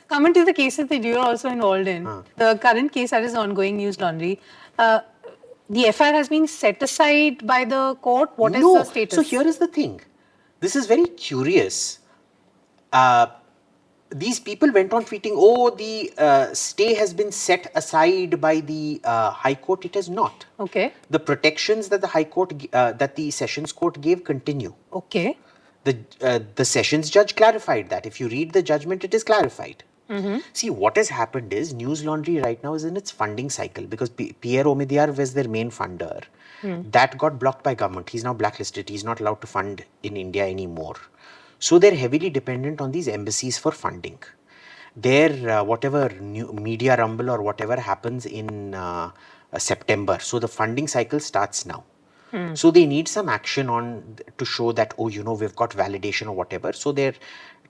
Comment is the cases that you are also involved in. The current case that is ongoing, NewsLaundry. The FIR has been set aside by the court. What is the status? So here is the thing. This is very curious. These people went on tweeting, oh, the stay has been set aside by the High Court. It has not. Okay. The protections that the High Court, that the Sessions Court gave continue. Okay. The Sessions judge clarified that. If you read the judgment, it is clarified. See, what has happened is NewsLaundry right now is in its funding cycle because Pierre Omidyar was their main funder. That got blocked by government. He's now blacklisted. He's not allowed to fund in India anymore. So they're heavily dependent on these embassies for funding. Their whatever new media rumble or whatever happens in September. So the funding cycle starts now. So they need some action on to show that, oh, you know, we've got validation or whatever. So they're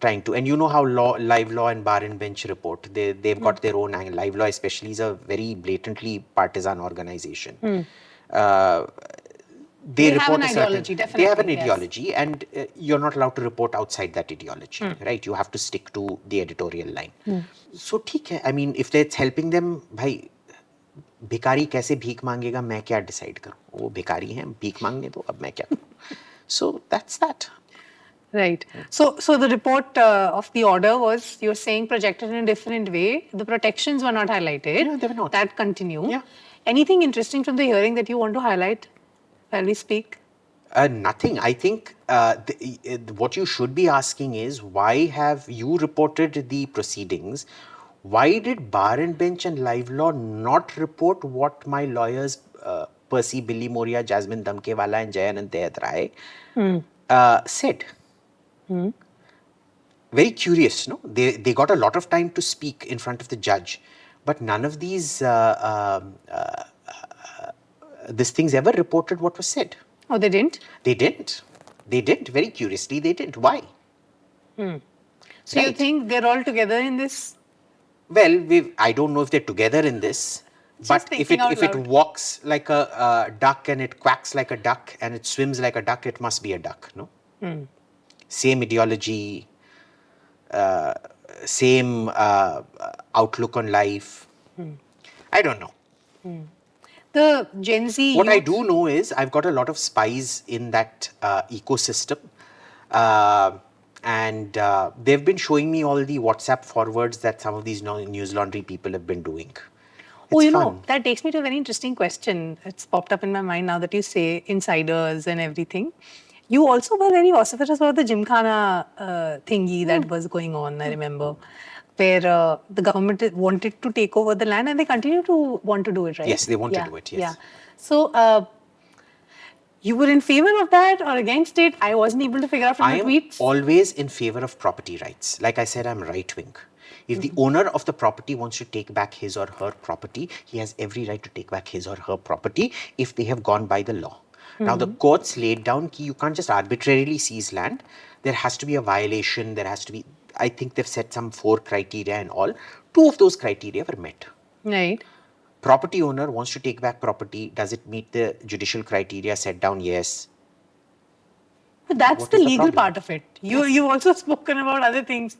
trying to, and you know how Live Law and Bar and Bench report, they've got their own angle. Live Law especially is a very blatantly partisan organization. They have report an a certain, ideology, definitely. they have an ideology, and you're not allowed to report outside that ideology, right? You have to stick to the editorial line. So, theek hai. I mean, if that's helping them, bhai, भिखारी कैसे भीख मांगेगा मैं क्या decide करूं वो भिखारी हैं भीख मांगने दो अब मैं क्या करूं so that's that. Right. So the report of the order was, you're saying, projected in a different way. The protections were not highlighted. Yeah, they were not. That continue. Yeah. Anything interesting from the hearing that you want to highlight while we speak? Nothing. I think what you should be asking is, why have you reported the proceedings? Why did Bar and Bench and Live Law not report what my lawyers, Percy, Billy Moria, Jasmine Damkewala and Jayanant Deyat Rai said? Very curious, no? They got a lot of time to speak in front of the judge, but none of these things ever reported what was said. Oh, they didn't? They didn't. They didn't. Very curiously, they didn't. Why? So you think they're all together in this? Well, I don't know if they're together in this, but if it walks like a duck and it quacks like a duck and it swims like a duck, it must be a duck, no? Same ideology, same outlook on life. I don't know. The Gen Z... What I do know is I've got a lot of spies in that ecosystem. And they've been showing me all the WhatsApp forwards that some of these NewsLaundry people have been doing. It's fun. That takes me to a very interesting question. It's popped up in my mind now that you say insiders and everything. You also were very vociferous about the Gymkhana thingy that was going on, I remember, where the government wanted to take over the land and they continue to want to do it, right? Yes, they want to do it, yes. Yeah. So, you were in favor of that or against it? I wasn't able to figure out from the tweets. I am always in favor of property rights. Like I said, I'm right-wing. If the owner of the property wants to take back his or her property, he has every right to take back his or her property if they have gone by the law. Now, the courts laid down you can't just arbitrarily seize land. There has to be a violation. There has to be, I think they've set some 4 criteria and all. 2 of those criteria were met. Right. Property owner wants to take back property. Does it meet the judicial criteria set down? Yes. But that's the legal part of it. You've also spoken about other things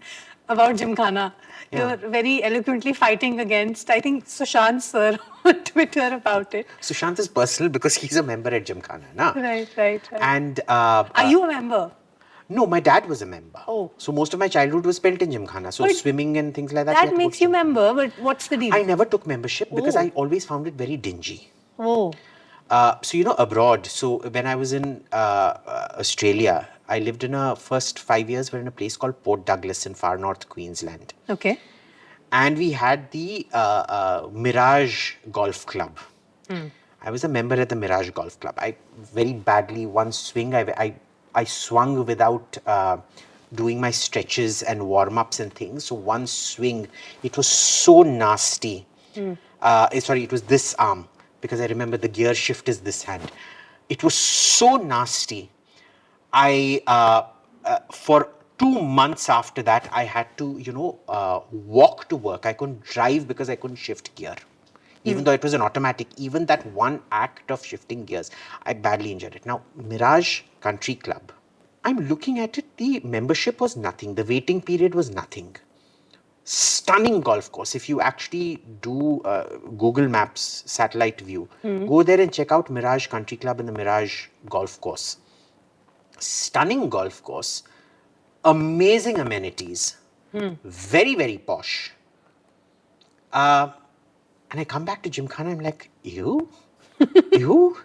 about Gymkhana. You're very eloquently fighting against, I think, Sushant sir on Twitter about it. Sushant is personal because he's a member at Gymkhana, na? Right. And are you a member? No, my dad was a member. Oh. So most of my childhood was spent in Gymkhana. So swimming and things like that. That makes you member, but what's the deal? I never took membership because I always found it very dingy. Oh. So, you know, abroad. So when I was in Australia, I lived in first 5 years were in a place called Port Douglas in far north Queensland. Okay. And we had the Mirage Golf Club. I was a member at the Mirage Golf Club. I very badly, one swing, I swung without doing my stretches and warm-ups and things. So one swing, it was so nasty. Sorry, it was this arm, because I remember the gear shift is this hand. It was so nasty. For 2 months after that, I had to, walk to work. I couldn't drive because I couldn't shift gear. Even though it was an automatic, even that one act of shifting gears, I badly injured it. Now, Mirage Country Club, I'm looking at it, the membership was nothing. The waiting period was nothing. stunning golf course. If you actually do Google Maps satellite view, go there and check out Mirage Country Club and the Mirage Golf Course. Stunning golf course, amazing amenities, very, very posh. And I come back to Gymkhana, I'm like, you? You?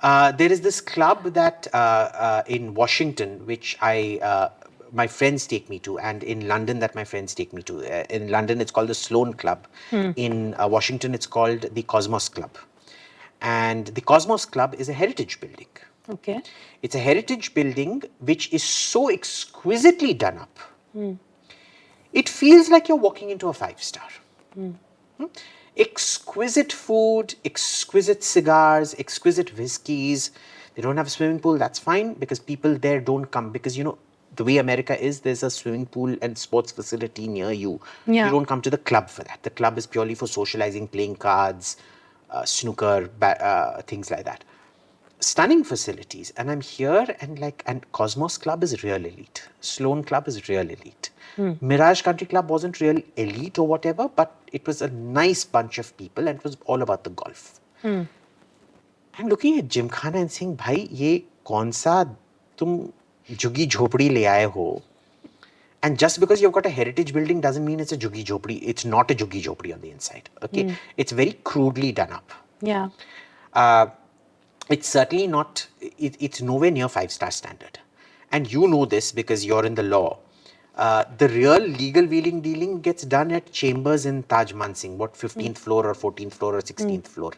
There is this club that in Washington, which my friends take me to, and in London that my friends take me to. In London, it's called the Sloane Club. In Washington, it's called the Cosmos Club. And the Cosmos Club is a heritage building. Okay. It's a heritage building which is so exquisitely done up. It feels like you're walking into a 5-star. Exquisite food, exquisite cigars, exquisite whiskeys. They don't have a swimming pool, that's fine, because people there don't come. Because, the way America is, there's a swimming pool and sports facility near you. Yeah. You don't come to the club for that. The club is purely for socializing, playing cards, snooker, things like that. Stunning facilities. And I'm here and Cosmos Club is real elite. Sloane Club is real elite. Mirage Country Club wasn't real elite or whatever, but it was a nice bunch of people and it was all about the golf. I'm looking at Gymkhana and saying, bhai, ye kaun sa tum juggi jhopdi le aaye ho? And just because you've got a heritage building doesn't mean it's a juggi jhopdi. It's not a juggi jhopdi on the inside. Okay, it's very crudely done up. Yeah. It's certainly not. It's nowhere near 5-star standard, and you know this because you're in the law. The real legal wheeling dealing gets done at chambers in Taj Mansingh, 15th floor or 14th floor or 16th floor.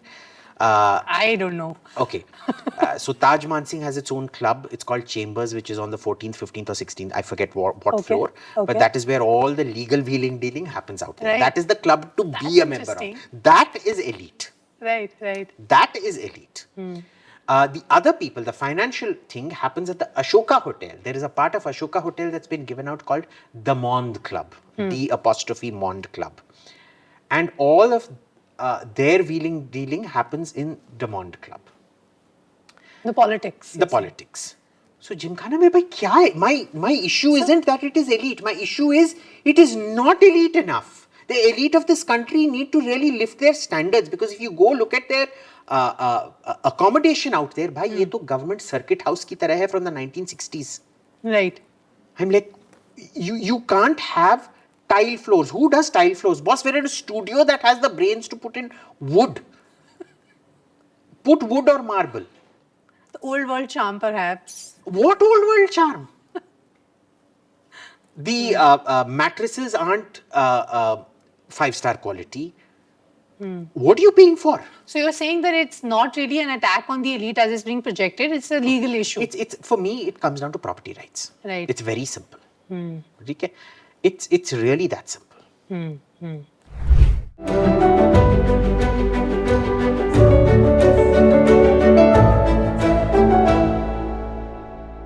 I don't know. Okay. So Taj Mansingh has its own club. It's called Chambers, which is on the 14th, 15th or 16th. I forget what floor. Okay. But that is where all the legal wheeling dealing happens out there. Right. That is the club to be a member of. That is elite. Right. That is elite. The other people, the financial thing happens at the Ashoka Hotel. There is a part of Ashoka Hotel that's been given out called the Mond Club, the Mond Club. And all of their wheeling dealing happens in the Mond Club. The politics. The politics. So Gymkhana mein bhai kya hai? My issue isn't that it is elite. My issue is it is not elite enough. The elite of this country need to really lift their standards, because if you go look at their accommodation out there, bhai, ye to government circuit house ki tarah hai from the 1960s. Right. I'm like, you can't have tile floors. Who does tile floors? Boss, we're in a studio that has the brains to put in wood. Put wood or marble. The old world charm, perhaps. What old world charm? The mattresses aren't 5-star quality. What are you paying for? So you're saying that it's not really an attack on the elite as it's being projected, it's a legal issue. It's for me, it comes down to property rights. Right. It's very simple. Okay? It's really that simple.